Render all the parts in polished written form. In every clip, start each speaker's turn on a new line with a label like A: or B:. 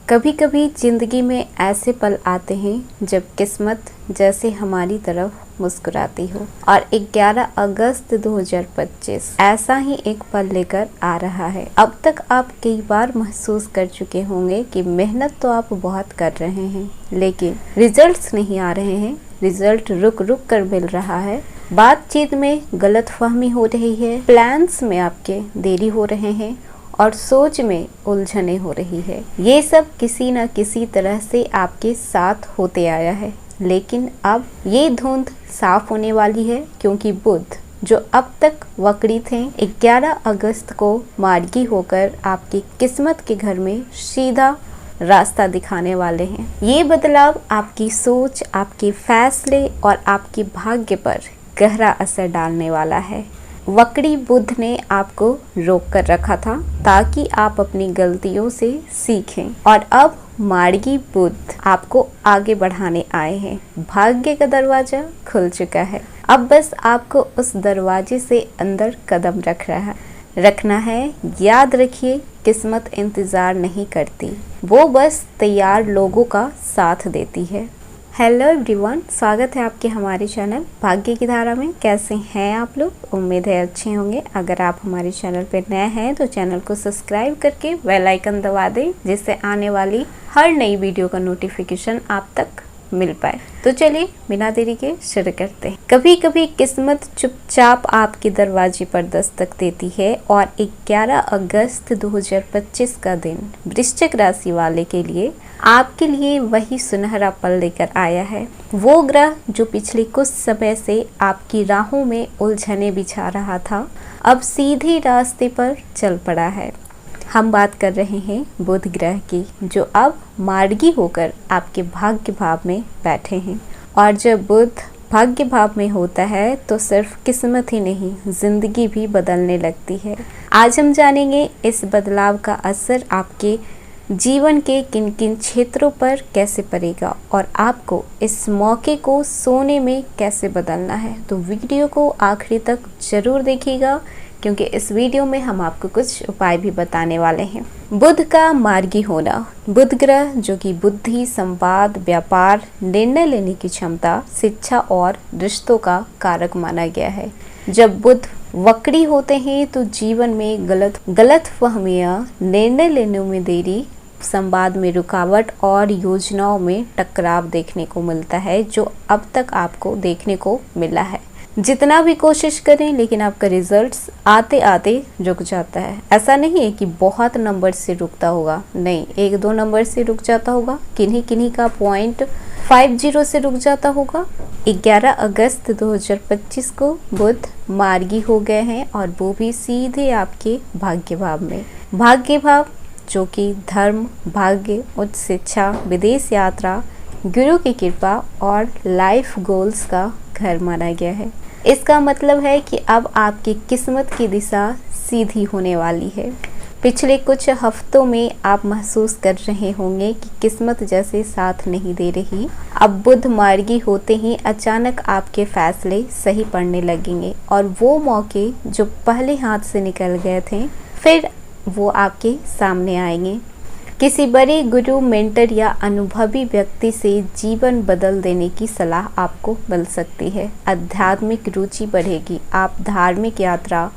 A: कभी कभी ज़िंदगी में ऐसे पल आते हैं जब किस्मत जैसे हमारी तरफ मुस्कुराती हो और 11 अगस्त 2025 ऐसा ही एक पल लेकर आ रहा है। अब तक आप कई बार महसूस कर चुके होंगे कि मेहनत तो आप बहुत कर रहे हैं लेकिन रिजल्ट्स नहीं आ रहे हैं। रिजल्ट रुक रुक कर मिल रहा है, बातचीत में गलतफहमी हो रही है, प्लान्स में आपके देरी हो रहे हैं और सोच में उलझने हो रही है। ये सब किसी न किसी तरह से आपके साथ होते आया है, लेकिन अब ये धुंध साफ होने वाली है क्योंकि बुध जो अब तक वक्री थे 11 अगस्त को मार्गी होकर आपकी किस्मत के घर में सीधा रास्ता दिखाने वाले हैं। ये बदलाव आपकी सोच, आपके फैसले और आपके भाग्य पर गहरा असर डालने वाला है। वक्री बुध ने आपको रोक कर रखा था ताकि आप अपनी गलतियों से सीखें और अब मार्गी बुध आपको आगे बढ़ाने आए हैं। भाग्य का दरवाजा खुल चुका है, अब बस आपको उस दरवाजे से अंदर कदम रखना है। याद रखिए, किस्मत इंतजार नहीं करती, वो बस तैयार लोगों का साथ देती है। हेलो एवरीवन, स्वागत है आपके हमारे चैनल भाग्य की धारा में। कैसे हैं आप लोग? उम्मीद है अच्छे होंगे। अगर आप हमारे चैनल पर नए हैं तो चैनल को सब्सक्राइब करके बेल आइकन दबा दें, जिससे आने वाली हर नई वीडियो का नोटिफिकेशन आप तक मिल पाए। तो चलिए बिना देरी के शुरू करते हैं। कभी कभी किस्मत चुपचाप आपके दरवाजे पर दस्तक देती है और 11 अगस्त 2025 का दिन वृश्चिक राशि वाले के लिए आपके लिए वही सुनहरा पल लेकर आया है। वो ग्रह जो पिछले कुछ समय से आपकी राहों में उलझने बिछा रहा था, अब सीधे रास्ते पर चल पड़ा है। हम बात कर रहे हैं बुध ग्रह की, जो अब मार्गी होकर आपके भाग्य भाव में बैठे हैं। और जब बुध भाग्य भाव में होता है तो सिर्फ किस्मत ही नहीं, जिंदगी भी बदलने लगती है। आज हम जानेंगे इस बदलाव का असर आपके जीवन के किन किन क्षेत्रों पर कैसे पड़ेगा और आपको इस मौके को सोने में कैसे बदलना है। तो वीडियो को आखिरी तक जरूर देखिएगा क्योंकि इस वीडियो में हम आपको कुछ उपाय भी बताने वाले हैं। बुध का मार्गी होना। बुध ग्रह जो कि बुद्धि, संवाद, व्यापार, निर्णय लेने की क्षमता, शिक्षा और रिश्तों का कारक माना गया है। जब बुध वक्री होते हैं तो जीवन में गलतफहमियां, निर्णय लेने में देरी, संवाद में रुकावट और योजनाओं में टकराव देखने को मिलता है, जो अब तक आपको देखने को मिला है। जितना भी कोशिश करें लेकिन आपका रिजल्ट्स आते आते रुक जाता है। ऐसा नहीं है कि बहुत नंबर से रुकता होगा, नहीं, 1-2 नंबर से रुक जाता होगा, किन्हीं का 0.50 से रुक जाता होगा। 11 अगस्त 2025 को बुध मार्गी हो गए हैं और वो भी सीधे आपके भाग्य भाव में। भाग्य भाव जो कि धर्म, भाग्य, उच्च शिक्षा, विदेश यात्रा, गुरु की कृपा और लाइफ गोल्स का घर माना गया है। इसका मतलब है कि अब आपकी किस्मत की दिशा सीधी होने वाली है। पिछले कुछ हफ्तों में आप महसूस कर रहे होंगे कि किस्मत जैसे साथ नहीं दे रही। अब बुध मार्गी होते ही अचानक आपके फैसले सही पड़ने लगेंगे और वो मौके जो पहले हाथ से निकल गए थे फिर वो आपके सामने आएंगे। किसी बड़े गुरु, मेंटर या अनुभवी व्यक्ति से जीवन बदल देने की सलाह आपको मिल सकती है। आध्यात्मिक रुचि बढ़ेगी, आप धार्मिक यात्रा,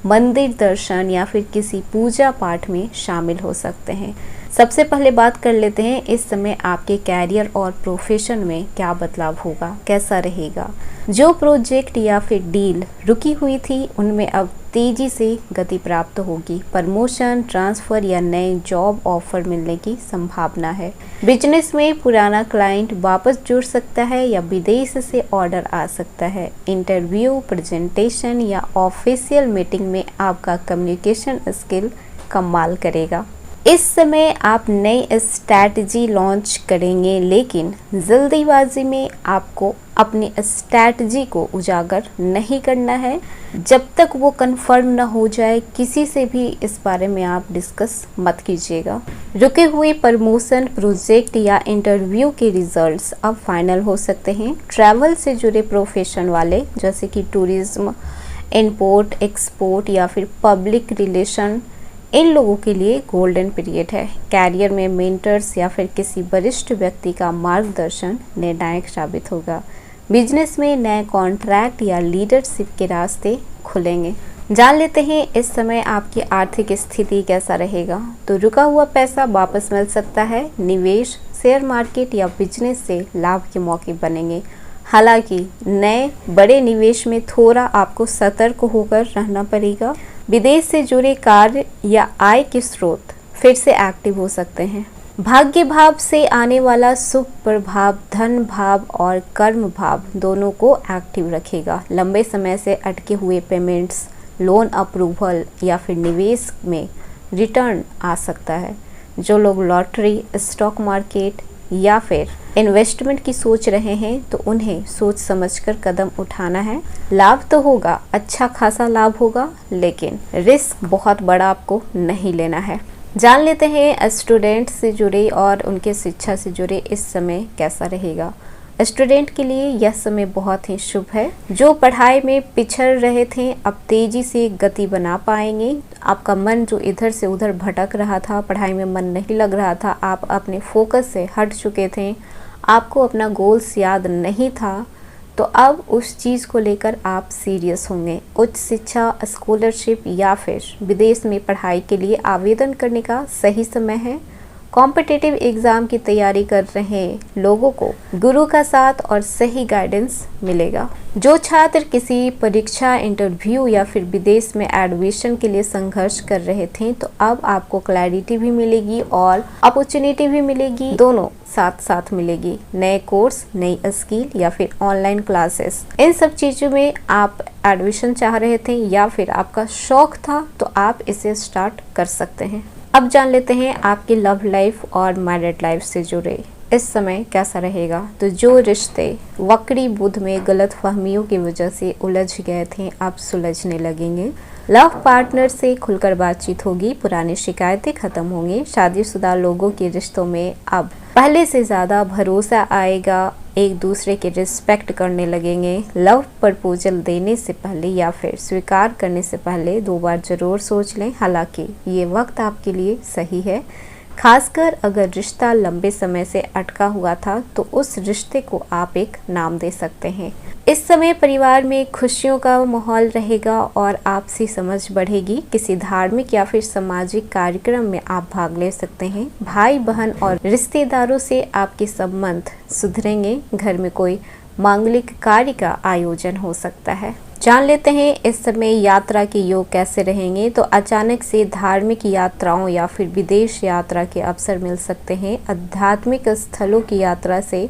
A: मंदिर दर्शन या फिर किसी पूजा पाठ में शामिल हो सकते हैं। सबसे पहले बात कर लेते हैं इस समय आपके कैरियर और प्रोफेशन में क्या बदलाव होगा, कैसा रहेगा। जो प्रोजेक्ट या फिर डील रुकी हुई थी उनमें अब तेजी से गति प्राप्त होगी। प्रमोशन, ट्रांसफर या नए जॉब ऑफर मिलने की संभावना है। बिजनेस में पुराना क्लाइंट वापस जुड़ सकता है या विदेश से ऑर्डर आ सकता है। इंटरव्यू, प्रेजेंटेशन या ऑफिशियल मीटिंग में आपका कम्युनिकेशन स्किल कमाल करेगा। इस समय आप नई स्ट्रैटेजी लॉन्च करेंगे लेकिन जल्दीबाजी में आपको अपनी स्ट्रैटेजी को उजागर नहीं करना है। जब तक वो कंफर्म ना हो जाए किसी से भी इस बारे में आप डिस्कस मत कीजिएगा। रुके हुए प्रमोशन, प्रोजेक्ट या इंटरव्यू के रिजल्ट्स अब फाइनल हो सकते हैं। ट्रैवल से जुड़े प्रोफेशन वाले जैसे कि टूरिज्म, इंपोर्ट एक्सपोर्ट या फिर पब्लिक रिलेशन इन लोगों के लिए गोल्डन पीरियड है। कैरियर में मेंटर्स या फिर किसी वरिष्ठ व्यक्ति का मार्गदर्शन निर्णायक साबित होगा। बिजनेस में नए कॉन्ट्रैक्ट या लीडरशिप के रास्ते खुलेंगे। जान लेते हैं इस समय आपकी आर्थिक स्थिति कैसा रहेगा। तो रुका हुआ पैसा वापस मिल सकता है। निवेश, शेयर मार्केट या बिजनेस से लाभ के मौके बनेंगे। हालांकि नए बड़े निवेश में थोड़ा आपको सतर्क होकर रहना पड़ेगा। विदेश से जुड़े कार्य या आय के स्रोत फिर से एक्टिव हो सकते हैं। भाग्य भाव से आने वाला शुभ प्रभाव धन भाव और कर्म भाव दोनों को एक्टिव रखेगा। लंबे समय से अटके हुए पेमेंट्स, लोन अप्रूवल या फिर निवेश में रिटर्न आ सकता है। जो लोग लॉटरी, स्टॉक मार्केट या फिर इन्वेस्टमेंट की सोच रहे हैं तो उन्हें सोच समझकर कदम उठाना है। लाभ तो होगा, अच्छा खासा लाभ होगा, लेकिन रिस्क बहुत बड़ा आपको नहीं लेना है। जान लेते हैं स्टूडेंट से जुड़े और उनके शिक्षा से जुड़े इस समय कैसा रहेगा। स्टूडेंट के लिए यह समय बहुत ही शुभ है। जो पढ़ाई में पिछड़ रहे थे अब तेजी से गति बना पाएंगे। आपका मन जो इधर से उधर भटक रहा था, पढ़ाई में मन नहीं लग रहा था, आप अपने फोकस से हट चुके थे, आपको अपना गोल्स याद नहीं था, तो अब उस चीज़ को लेकर आप सीरियस होंगे। उच्च शिक्षा, स्कॉलरशिप या फिर विदेश में पढ़ाई के लिए आवेदन करने का सही समय है। कॉम्पिटिटिव एग्ज़ाम की तैयारी कर रहे लोगों को गुरु का साथ और सही गाइडेंस मिलेगा। जो छात्र किसी परीक्षा, इंटरव्यू या फिर विदेश में एडमिशन के लिए संघर्ष कर रहे थे तो अब आपको क्लैरिटी भी मिलेगी और अपॉर्चुनिटी भी मिलेगी, दोनों साथ साथ मिलेगी। नए कोर्स, नई स्किल या फिर ऑनलाइन क्लासेस, इन सब चीज़ों में आप एडमिशन चाह रहे थे या फिर आपका शौक था तो आप इसे स्टार्ट कर सकते हैं। अब जान लेते हैं आपकी लव लाइफ और मैरिड लाइफ से जुड़े इस समय कैसा रहेगा। तो जो रिश्ते वक्री बुध में गलत फहमियों की वजह से उलझ गए थे अब सुलझने लगेंगे। लव पार्टनर से खुलकर बातचीत होगी, पुरानी शिकायतें खत्म होंगी। शादीशुदा लोगों के रिश्तों में अब पहले से ज़्यादा भरोसा आएगा, एक दूसरे के रिस्पेक्ट करने लगेंगे। लव प्रपोजल देने से पहले या फिर स्वीकार करने से पहले 2 बार जरूर सोच लें। हालांकि ये वक्त आपके लिए सही है, खासकर अगर रिश्ता लंबे समय से अटका हुआ था तो उस रिश्ते को आप एक नाम दे सकते हैं। इस समय परिवार में खुशियों का माहौल रहेगा और आपसी समझ बढ़ेगी। किसी धार्मिक या फिर सामाजिक कार्यक्रम में आप भाग ले सकते हैं। भाई बहन और रिश्तेदारों से आपके संबंध सुधरेंगे। घर में कोई मांगलिक कार्य का आयोजन हो सकता है। जान लेते हैं इस समय यात्रा के योग कैसे रहेंगे। तो अचानक से धार्मिक यात्राओं या फिर विदेश यात्रा के अवसर मिल सकते हैं। आध्यात्मिक स्थलों की यात्रा से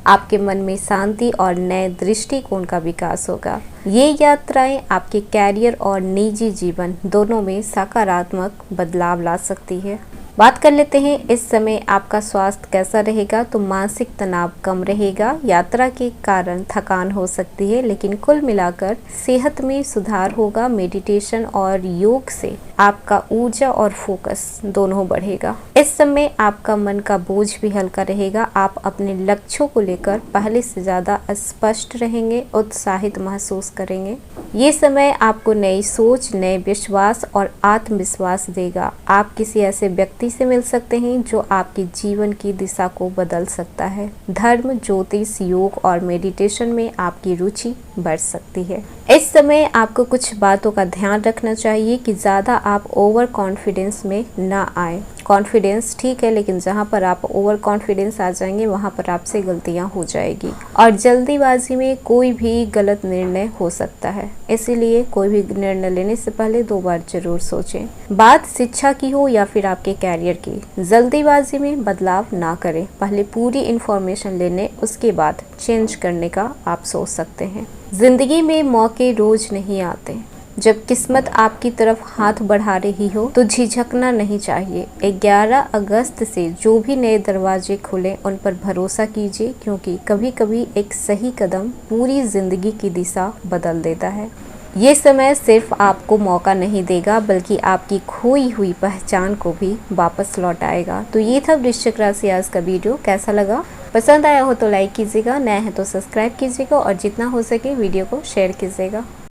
A: आपके मन में शांति और नए दृष्टिकोण का विकास होगा। ये यात्राएं आपके कैरियर और निजी जीवन दोनों में सकारात्मक बदलाव ला सकती है। बात कर लेते हैं इस समय आपका स्वास्थ्य कैसा रहेगा। तो मानसिक तनाव कम रहेगा। यात्रा के कारण थकान हो सकती है, लेकिन कुल मिलाकर सेहत में सुधार होगा। मेडिटेशन और योग से आपका ऊर्जा और फोकस दोनों बढ़ेगा। इस समय आपका मन का बोझ भी हल्का रहेगा। आप अपने लक्ष्यों को लेकर पहले से ज़्यादा स्पष्ट रहेंगे, उत्साहित महसूस करेंगे। ये समय आपको नई सोच, नए विश्वास और आत्मविश्वास देगा। आप किसी ऐसे व्यक्ति से मिल सकते हैं जो आपके जीवन की दिशा को बदल सकता है। धर्म, ज्योतिष, योग और मेडिटेशन में आपकी रुचि बढ़ सकती है। इस समय आपको कुछ बातों का ध्यान रखना चाहिए कि ज़्यादा आप ओवर कॉन्फिडेंस में ना आए। कॉन्फिडेंस ठीक है, लेकिन जहाँ पर आप ओवर कॉन्फिडेंस आ जाएंगे वहाँ पर आपसे गलतियाँ हो जाएगी और जल्दीबाजी में कोई भी गलत निर्णय हो सकता है। इसीलिए कोई भी निर्णय लेने से पहले 2 बार जरूर सोचें। बात शिक्षा की हो या फिर आपके कैरियर की, जल्दीबाजी में बदलाव ना करें। पहले पूरी इंफॉर्मेशन लेने उसके बाद चेंज करने का आप सोच सकते हैं। जिंदगी में मौके रोज नहीं आते। जब किस्मत आपकी तरफ हाथ बढ़ा रही हो तो झिझकना नहीं चाहिए। 11 अगस्त से जो भी नए दरवाजे खुले उन पर भरोसा कीजिए, क्योंकि कभी कभी एक सही कदम पूरी जिंदगी की दिशा बदल देता है। ये समय सिर्फ आपको मौका नहीं देगा बल्कि आपकी खोई हुई पहचान को भी वापस लौटाएगा। तो ये था वृश्चिक राशि आज का वीडियो। कैसा लगा? पसंद आया हो तो लाइक कीजिएगा, नया है तो सब्सक्राइब कीजिएगा और जितना हो सके वीडियो को शेयर कीजिएगा।